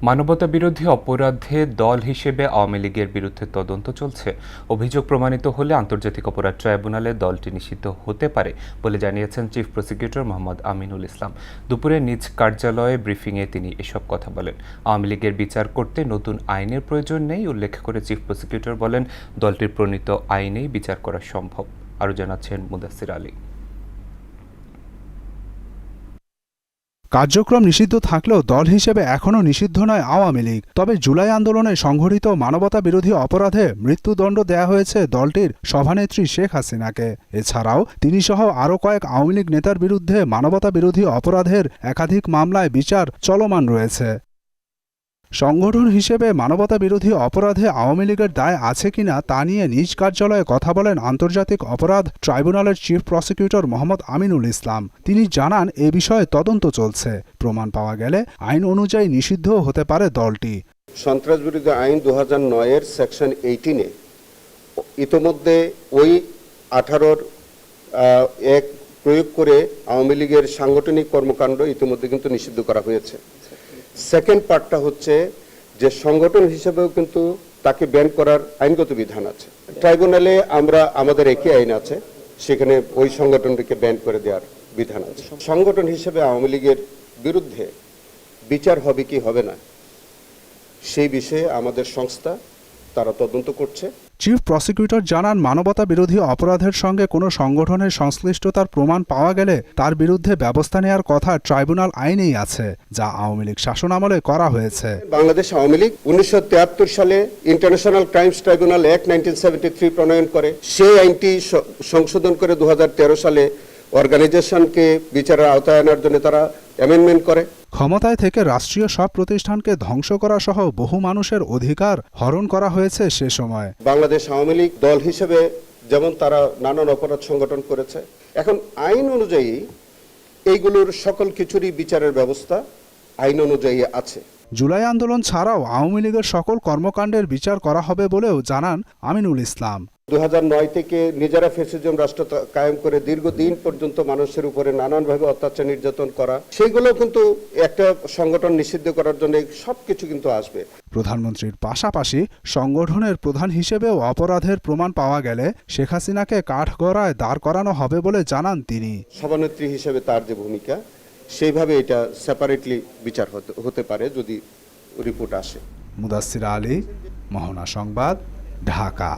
মানবতাবিরোধী অপরাধে দল হিসেবে আওয়ামী লীগের বিরুদ্ধে তদন্ত চলছে। অভিযোগ প্রমাণিত হলে আন্তর্জাতিক অপরাধ ট্রাইব্যুনালে দলটি নিষিদ্ধ হতে পারে বলে জানিয়েছেন চিফ প্রসিকিউটর মোহাম্মদ আমিনুল ইসলাম। দুপুরে নিজ কার্যালয়ে ব্রিফিংয়ে তিনি এসব কথা বলেন। আওয়ামী লীগের বিচার করতে নতুন আইনের প্রয়োজন নেই উল্লেখ করে চিফ প্রসিকিউটর বলেন, দলটির প্রণীত আইনেই বিচার করা সম্ভব। আরও জানাচ্ছেন মুদাসসির আলী। কার্যক্রম নিষিদ্ধ থাকলেও দল হিসেবে এখনও নিষিদ্ধ নয় আওয়ামী লীগ। তবে জুলাই আন্দোলনে সংঘটিত মানবতা বিরোধী অপরাধে মৃত্যুদণ্ড দেয়া হয়েছে দলটির সভানেত্রী শেখ হাসিনাকে। এছাড়াও তিনি সহ আরও কয়েক আওয়ামী লীগ নেতার বিরুদ্ধে মানবতা বিরোধী অপরাধের একাধিক মামলায় বিচার চলমান রয়েছে। সংগঠন হিসেবে মানবতা বিরোধী অপরাধে আওয়ামী লীগের দায় আছে কিনা তা নিয়ে নিজ কার্যালয়ে কথা বলেন আন্তর্জাতিক অপরাধ ট্রাইব্যুনালের চিফ প্রসিকিউটর মোহাম্মদ আমিনুল ইসলাম। তিনি জানান, এ বিষয়ে তদন্ত চলছে। প্রমাণ পাওয়া গেলে আইন অনুযায়ী নিষিদ্ধ হতে পারে দলটি। সন্ত্রাসবিরোধী আইন 2009-এর সেকশন 18-এ ইতোমধ্যে ওই 18-র এক প্রয়োগ করে আওয়ামী লীগের সাংগঠনিক কর্মকাণ্ড ইতিমধ্যে কিন্তু নিষিদ্ধ করা হয়েছে। সেকেন্ড পার্টটা হচ্ছে যে সংগঠন হিসেবেও কিন্তু তাকে ব্যান করার আইনগত বিধান আছে। ট্রাইব্যুনালে আমরা আমাদের একই আইন আছে, সেখানে ওই সংগঠনটিকে ব্যান করে দেওয়ার বিধান আছে। সংগঠন হিসেবে আওয়ামী লীগের বিরুদ্ধে বিচার হবে কি হবে না সেই বিষয়ে আমাদের সংস্থা তারা তদন্ত করছে। চিফ প্রসিকিউটর জানান, মানবতা বিরোধী অপরাধের সঙ্গে কোনো সংগঠনের সংশ্লিষ্টতার প্রমাণ পাওয়া গেলে তার বিরুদ্ধে ব্যবস্থা নেওয়ার কথা ট্রাইব্যুনাল আইনেই আছে, যা আওয়ামী লীগ শাসনামলে করা হয়েছে। বাংলাদেশ আওয়ামী লীগ 1973 সালে ইন্টারন্যাশনাল ক্রাইমস ট্রাইব্যুনাল অ্যাক্ট 1973 প্রণয়ন করে। সেই আইনটি সংশোধন করে 2013 সালে অর্গানাইজেশনকে বিচারের আওতায় আনার জন্য তারা অ্যামেন্ডমেন্ট করে। ক্ষমতায় থেকে রাষ্ট্রীয় সব প্রতিষ্ঠানকে ধ্বংস করা সহ বহু মানুষের অধিকার হরণ করা হয়েছে সে সময়। বাংলাদেশ আওয়ামী লীগ দল হিসেবে যেমন তারা নানান অপরাধ সংগঠন করেছে, এখন আইন অনুযায়ী এইগুলোর সকল কিছুরই বিচারের ব্যবস্থা আইন অনুযায়ী আছে। জুলাই আন্দোলন ছাড়াও আওয়ামী লীগের সকল কর্মকাণ্ডের বিচার করা হবে বলেও জানান আমিনুল ইসলাম। 2009 থেকে নিজেরা ফ্যাসিজম রাষ্ট্র কায়েম করে দীর্ঘদিন পর্যন্ত মানুষের উপরে নানানভাবে অত্যাচার নির্যাতন করা, সেইগুলো কিন্তু একটা সংগঠন নিষিদ্ধ করার জন্য সবকিছু কিন্তু আসবে। প্রধানমন্ত্রীর পাশাপাশি সংগঠনের প্রধান হিসেবেও অপরাধের প্রমাণ পাওয়া গেলে শেখ হাসিনাকে কাঠগড়ায় দাঁড় করানো হবে বলে জানান তিনি। সভানেত্রী হিসেবে তার যে ভূমিকা, সেইভাবে এটা সেপারেটলি বিচার হতে পারে যদি রিপোর্ট আসে। মুদাসসির আলী, মোহনা সংবাদ, ঢাকা।